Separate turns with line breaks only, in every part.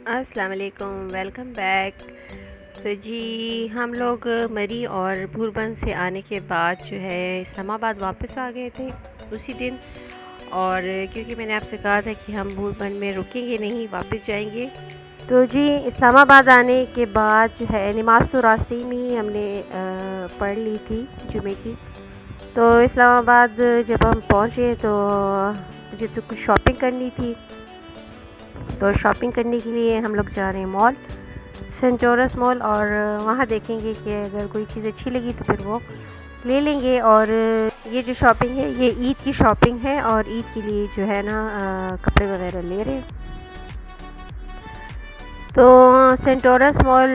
अस्सलाम वालेकुम, welcome back. तो जी हम लोग मरी और भूरबन से आने के बाद जो है इस्लामाबाद वापस आ गए थे उसी दिन। और क्योंकि मैंने आपसे कहा था कि हम भूरबन में रुकेंगे नहीं, वापस जाएंगे। तो जी इस्लामाबाद आने के बाद जो है नमाज़ तो रास्ते ही में ही हमने पढ़ ली थी जुमे की। तो इस्लामाबाद जब हम पहुँचे तो मुझे तो कुछ शॉपिंग करनी थी। तो शॉपिंग करने के लिए हम लोग जा रहे हैं मॉल, सेंट जॉर्ज मॉल, और वहाँ देखेंगे कि अगर कोई चीज़ अच्छी लगी तो फिर वो ले लेंगे। और ये जो शॉपिंग है ये ईद की शॉपिंग है, और ईद के लिए जो है ना कपड़े वगैरह ले रहे हैं। तो सेंट जॉर्ज मॉल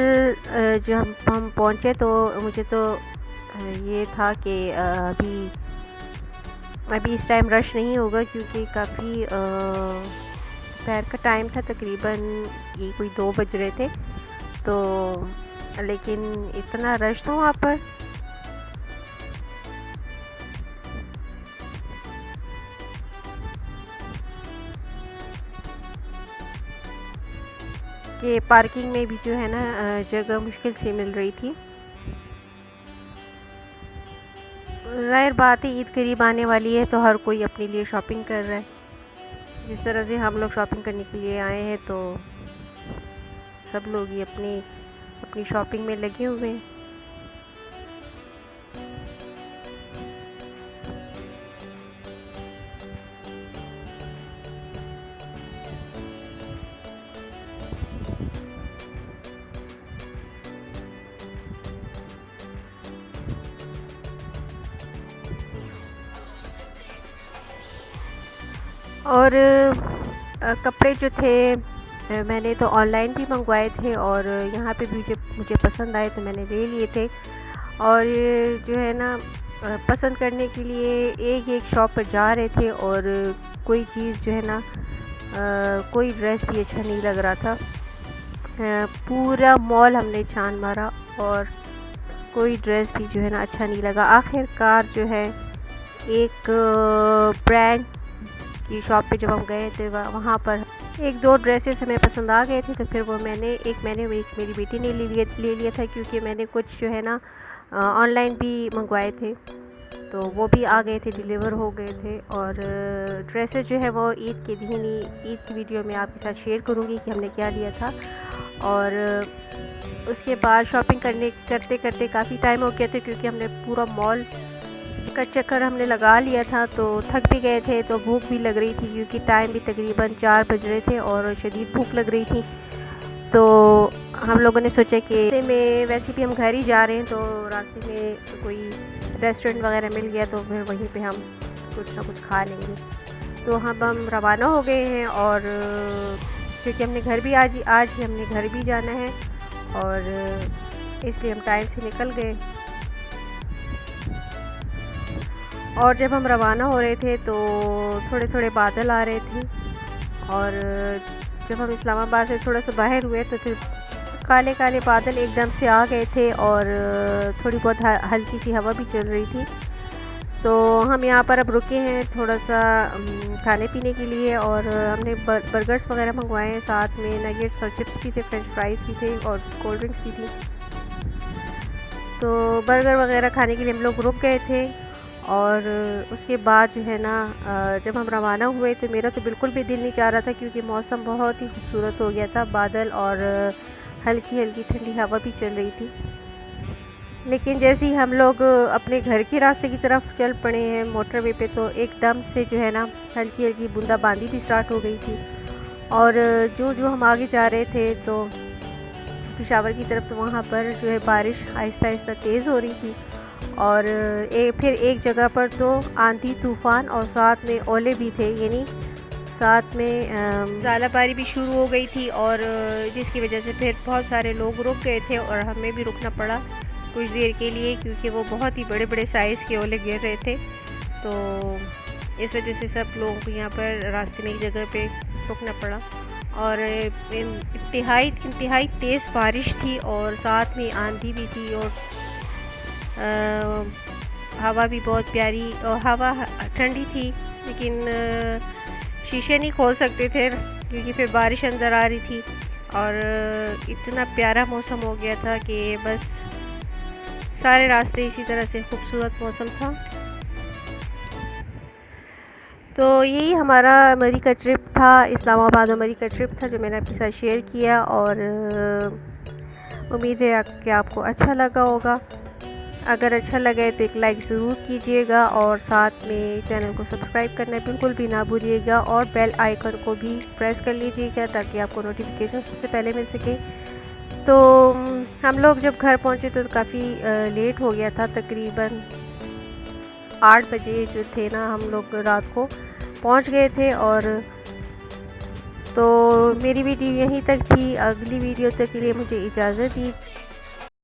जो हम पहुँचे तो मुझे तो ये था कि अभी इस टाइम रश नहीं होगा, क्योंकि काफ़ी दोपहर का टाइम था, तकरीबन ये कोई 2 बज रहे थे। तो लेकिन इतना रश था वहाँ पर कि पार्किंग में भी जो है ना जगह मुश्किल से मिल रही थी। ज़ाहिर बात है ईद करीब आने वाली है तो हर कोई अपने लिए शॉपिंग कर रहा है। जिस तरह से हम लोग शॉपिंग करने के लिए आए हैं तो सब लोग ही अपनी अपनी शॉपिंग में लगे हुए हैं। और कपड़े जो थे मैंने तो ऑनलाइन भी मंगवाए थे, और यहाँ पे भी मुझे पसंद आए तो मैंने ले लिए थे। और जो है ना पसंद करने के लिए एक एक शॉप पर जा रहे थे, और कोई चीज़ जो है ना कोई ड्रेस भी अच्छा नहीं लग रहा था। पूरा मॉल हमने छान मारा और कोई ड्रेस भी जो है ना अच्छा नहीं लगा। आखिरकार जो है एक ब्रांड की शॉप पे जब हम गए थे वहाँ पर एक दो ड्रेसेस हमें पसंद आ गए थे, तो फिर वो मैंने एक मेरी बेटी ने ले लिया था, क्योंकि मैंने कुछ जो है ना ऑनलाइन भी मंगवाए थे तो वो भी आ गए थे, डिलीवर हो गए थे। और ड्रेसेस जो है वो ईद के दिन ही ईद की वीडियो में आपके साथ शेयर करूँगी कि हमने क्या लिया था। और उसके बाद शॉपिंग करते करते काफ़ी टाइम हो गया था, क्योंकि हमने पूरा मॉल का चक्कर हमने लगा लिया था, तो थक भी गए थे, तो भूख भी लग रही थी, क्योंकि टाइम भी तकरीबन 4 बज रहे थे और शदीद भूख लग रही थी। तो हम लोगों ने सोचा कि रास्ते में वैसे भी हम घर ही जा रहे हैं, तो रास्ते में कोई रेस्टोरेंट वगैरह मिल गया तो फिर वहीं पे हम कुछ ना कुछ खा लेंगे। तो हम रवाना हो गए हैं, और क्योंकि हमने घर भी आज ही हमने घर भी जाना है, और इसलिए हम टाइम से निकल गए। और जब हम रवाना हो रहे थे तो थोड़े थोड़े बादल आ रहे थे, और जब हम इस्लामाबाद से थोड़ा सा बाहर हुए तो फिर काले काले बादल एकदम से आ गए थे, और थोड़ी बहुत हल्की सी हवा भी चल रही थी। तो हम यहाँ पर अब रुके हैं थोड़ा सा खाने पीने के लिए, और हमने बर्गर्स वगैरह मंगवाए हैं, साथ में नगेट्स और चिप्स भी थे, फ्रेंच फ्राइज़ भी थे, और कोल्ड ड्रिंक्स भी थी। तो बर्गर वगैरह खाने के लिए हम लोग रुक गए थे। और उसके बाद जो है ना जब हम रवाना हुए तो मेरा तो बिल्कुल भी दिल नहीं चाह रहा था, क्योंकि मौसम बहुत ही खूबसूरत हो गया था, बादल और हल्की हल्की ठंडी हवा भी चल रही थी। लेकिन जैसे ही हम लोग अपने घर के रास्ते की तरफ चल पड़े हैं मोटरवे पे, तो एकदम से जो है ना हल्की हल्की बूंदाबांदी भी स्टार्ट हो गई थी। और जो हम आगे जा रहे थे तो पेशावर की तरफ, तो वहाँ पर जो है बारिश आहिस्ता आहिस्ता तेज़ हो रही थी, और फिर एक जगह पर तो आंधी तूफ़ान और साथ में ओले भी थे, यानी साथ में ज़ालाबारी भी शुरू हो गई थी, और जिसकी वजह से फिर बहुत सारे लोग रुक गए थे, और हमें भी रुकना पड़ा कुछ देर के लिए, क्योंकि वो बहुत ही बड़े बड़े साइज़ के ओले गिर रहे थे। तो इस वजह से सब लोगों को यहाँ पर रास्ते में एक जगह पे रुकना पड़ा। और इंतहाई तेज़ बारिश थी, और साथ में आंधी भी थी, और हवा भी बहुत प्यारी, और हवा ठंडी थी, लेकिन शीशे नहीं खोल सकते थे क्योंकि फिर बारिश अंदर आ रही थी। और इतना प्यारा मौसम हो गया था कि बस सारे रास्ते इसी तरह से खूबसूरत मौसम था। तो यही हमारा मरी का ट्रिप था, इस्लामाबाद और मरी का ट्रिप था जो मैंने आपके साथ शेयर किया। और उम्मीद है कि आपको अच्छा लगा होगा। अगर अच्छा लगे तो एक लाइक ज़रूर कीजिएगा और साथ में चैनल को सब्सक्राइब करना बिल्कुल भी ना भूलिएगा और बेल आइकन को भी प्रेस कर लीजिएगा ताकि आपको नोटिफिकेशन सबसे पहले मिल सके। तो हम लोग जब घर पहुंचे तो काफ़ी लेट हो गया था, तकरीबन 8 बजे जो थे ना हम लोग रात को पहुंच गए थे। और तो मेरी वीडियो यहीं तक थी। अगली वीडियो तक के लिए मुझे इजाज़त